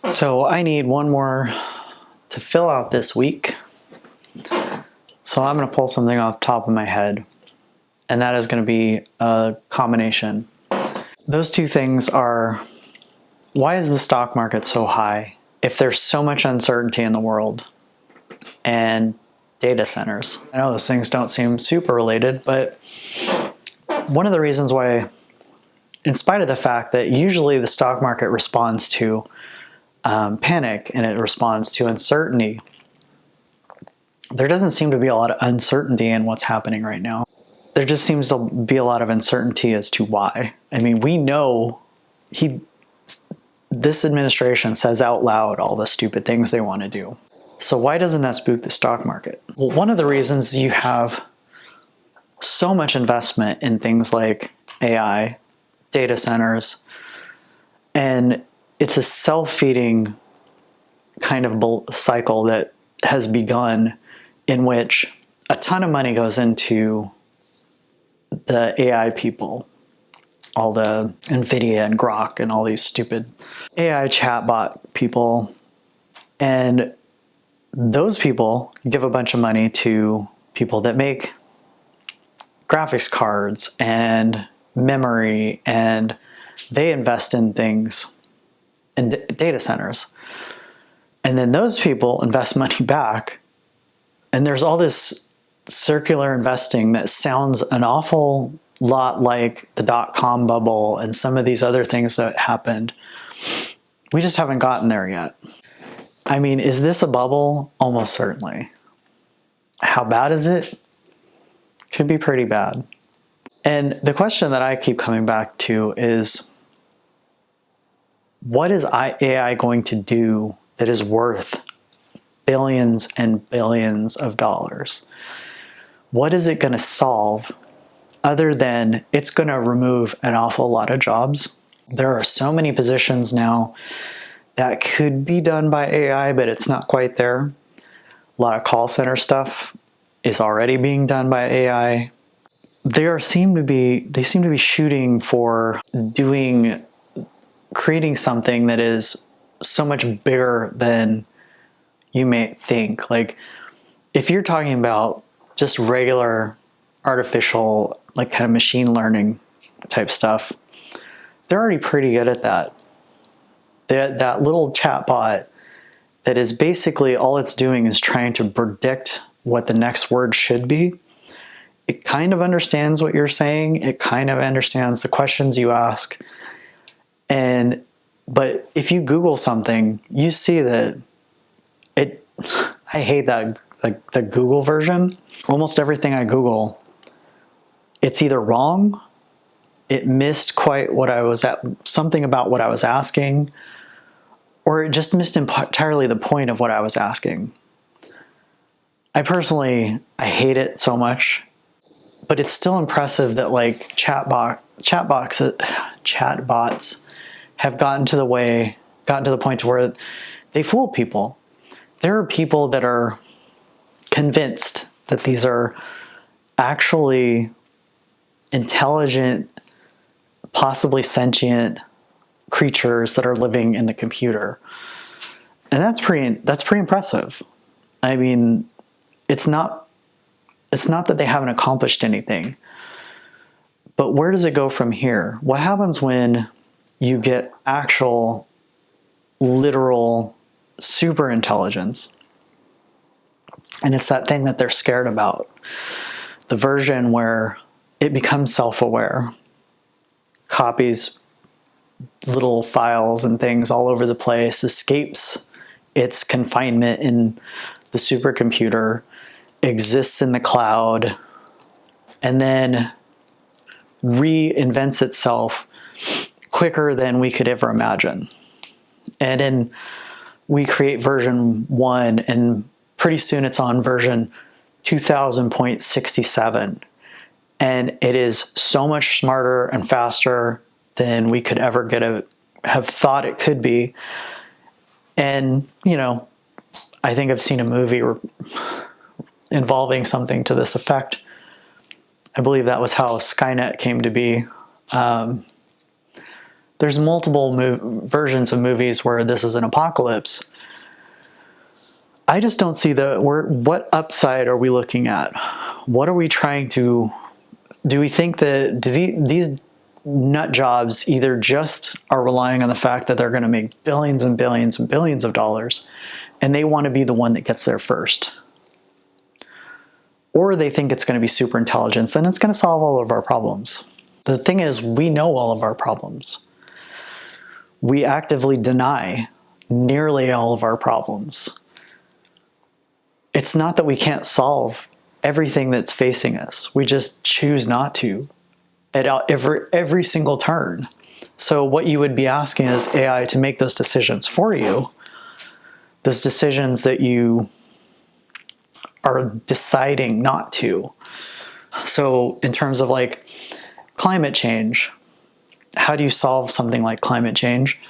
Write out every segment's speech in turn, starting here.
So I need one more to fill out this week. So I'm going to pull something off the top of my head, and that is going to be a combination. Those two things are, why is the stock market so high if there's so much uncertainty in the world? And data centers. I know those things don't seem super related, but one of the reasons why, in spite of the fact that usually the stock market responds to panic and it responds to uncertainty, there doesn't seem to be a lot of uncertainty in what's happening right now. There just seems to be a lot of uncertainty as to why. I mean, we know this administration says out loud all the stupid things they want to do. So why doesn't that spook the stock market? Well, one of the reasons you have so much investment in things like AI, data centers, and it's a self-feeding kind of cycle that has begun, in which a ton of money goes into the AI people, all the NVIDIA and Grok and all these stupid AI chatbot people. And those people give a bunch of money to people that make graphics cards and memory, and they invest in things in data centers. And then those people invest money back, and there's all this circular investing that sounds an awful lot like the dot-com bubble and some of these other things that happened. We just haven't gotten there yet. I mean, is this a bubble? Almost certainly. How bad is it? Could be pretty bad. And the question that I keep coming back to is, what is AI going to do that is worth billions and billions of dollars? What is it going to solve other than it's going to remove an awful lot of jobs? There are so many positions now that could be done by AI, but it's not quite there. A lot of call center stuff is already being done by AI. They seem to be shooting for creating something that is so much bigger than you may think. Like, if you're talking about just regular artificial, like kind of machine learning type stuff, they're already pretty good at that. That little chatbot that is basically all it's doing is trying to predict what the next word should be. It kind of understands what you're saying. It kind of understands the questions you ask. But if you Google something, you see that I hate that, like the Google version. Almost everything I Google, it's either wrong, it missed quite something about what I was asking, or it just missed entirely the point of what I was asking. I hate it so much, but it's still impressive that like chatbots have gotten to the point where they fool people. There are people that are convinced that these are actually intelligent, possibly sentient creatures that are living in the computer. And that's pretty impressive. I mean, it's not that they haven't accomplished anything, but where does it go from here? What happens when you get actual, literal super intelligence? And it's that thing that they're scared about. The version where it becomes self-aware, copies little files and things all over the place, escapes its confinement in the supercomputer, exists in the cloud, and then reinvents itself quicker than we could ever imagine. And then we create version 1, and pretty soon it's on version 2000.67. And it is so much smarter and faster than we could ever have thought it could be. And, I think I've seen a movie involving something to this effect. I believe that was how Skynet came to be. There's multiple versions of movies where this is an apocalypse. I just don't see what upside are we looking at? What are we trying to, do we think that these nut jobs either just are relying on the fact that they're going to make billions and billions and billions of dollars and they want to be the one that gets there first? Or they think it's going to be super intelligence and it's going to solve all of our problems. The thing is, we know all of our problems. We actively deny nearly all of our problems. It's not that we can't solve everything that's facing us. We just choose not to at every single turn. So what you would be asking is AI to make those decisions for you, those decisions that you are deciding not to. So in terms of like climate change, how do you solve something like climate change?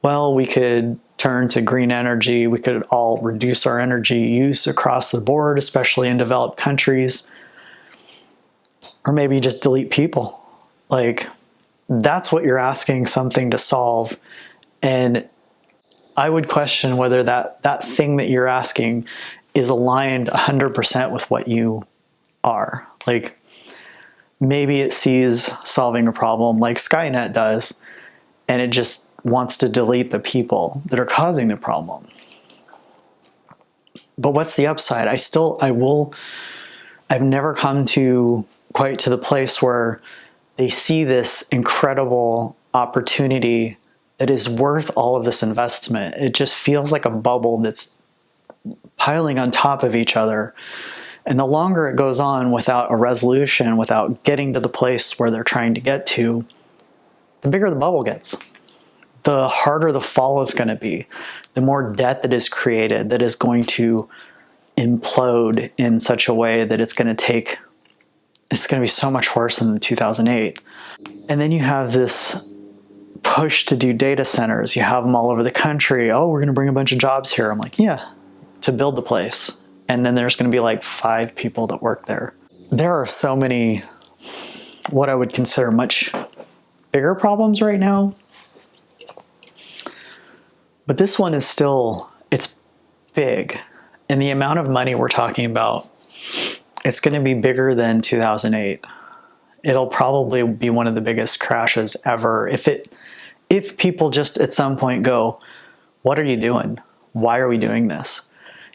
Well, we could turn to green energy. We could all reduce our energy use across the board, especially in developed countries. Or maybe just delete people. Like, that's what you're asking something to solve. And I would question whether that thing that you're asking is aligned 100% with what you are. Like, maybe it sees solving a problem like Skynet does, and it just wants to delete the people that are causing the problem. But what's the upside? I've never come to quite to the place where they see this incredible opportunity that is worth all of this investment. It just feels like a bubble that's piling on top of each other. And the longer it goes on without a resolution, without getting to the place where they're trying to get to, the bigger the bubble gets. The harder the fall is going to be. The more debt that is created, that is going to implode in such a way that it's going to be so much worse than 2008. And then you have this push to do data centers. You have them all over the country. Oh, we're going to bring a bunch of jobs here. I'm like, yeah, to build the place. And then there's going to be like 5 people that work there. There are so many, what I would consider much bigger problems right now. But this one is still, it's big. And the amount of money we're talking about, it's going to be bigger than 2008. It'll probably be one of the biggest crashes ever. If people just at some point go, what are you doing? Why are we doing this?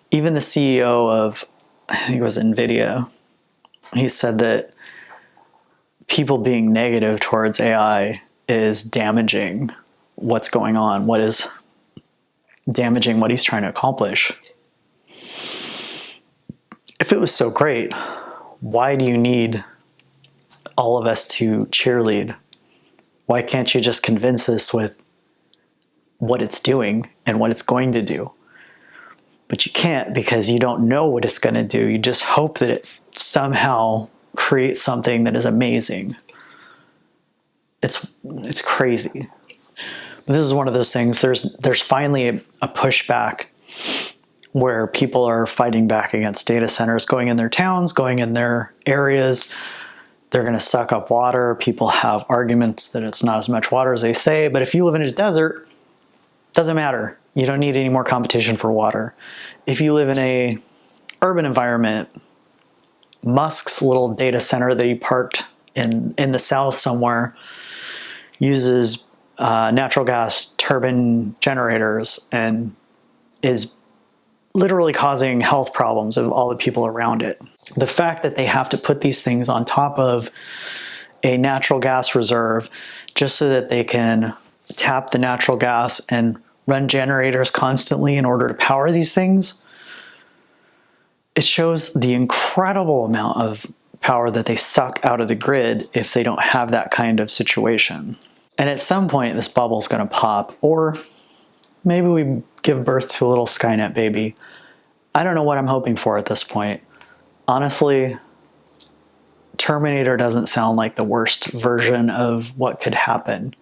Even the CEO of, I think it was NVIDIA, he said that people being negative towards AI is damaging what's going on, what is damaging what he's trying to accomplish. If it was so great, why do you need all of us to cheerlead? Why can't you just convince us with what it's doing and what it's going to do? But you can't, because you don't know what it's going to do. You just hope that it somehow creates something that is amazing. It's crazy. But this is one of those things. There's finally a pushback where people are fighting back against data centers, going in their towns, going in their areas. They're going to suck up water. People have arguments that it's not as much water as they say. But if you live in a desert, it doesn't matter. You don't need any more competition for water. If you live in a urban environment, Musk's little data center that he parked in the south somewhere uses natural gas turbine generators and is literally causing health problems of all the people around it. The fact that they have to put these things on top of a natural gas reserve just so that they can tap the natural gas and run generators constantly in order to power these things, it shows the incredible amount of power that they suck out of the grid if they don't have that kind of situation. And at some point, this bubble's going to pop, or maybe we give birth to a little Skynet baby. I don't know what I'm hoping for at this point. Honestly, Terminator doesn't sound like the worst version of what could happen,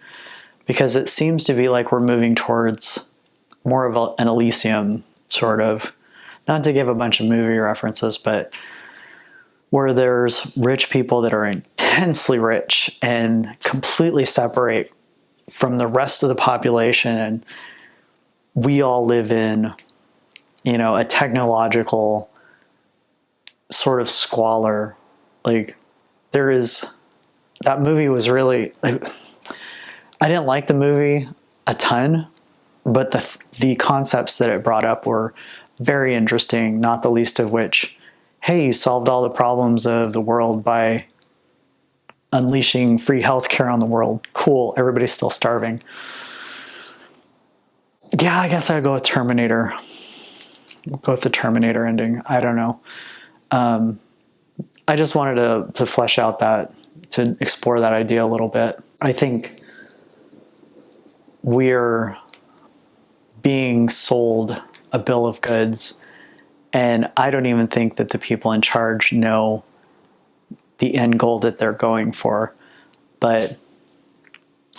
because it seems to be like we're moving towards more of an Elysium sort of, not to give a bunch of movie references, but where there's rich people that are intensely rich and completely separate from the rest of the population, and we all live in, a technological sort of squalor. Like, that movie was really, I didn't like the movie a ton, but the concepts that it brought up were very interesting, not the least of which, hey, you solved all the problems of the world by unleashing free healthcare on the world. Cool, everybody's still starving. Yeah, I guess I'd go with Terminator. Go with the Terminator ending. I don't know. I just wanted to flesh out to explore that idea a little bit. I think we're being sold a bill of goods, and I don't even think that the people in charge know the end goal that they're going for. But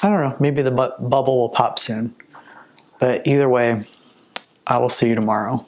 I don't know, maybe the bubble will pop soon. But either way, I will see you tomorrow.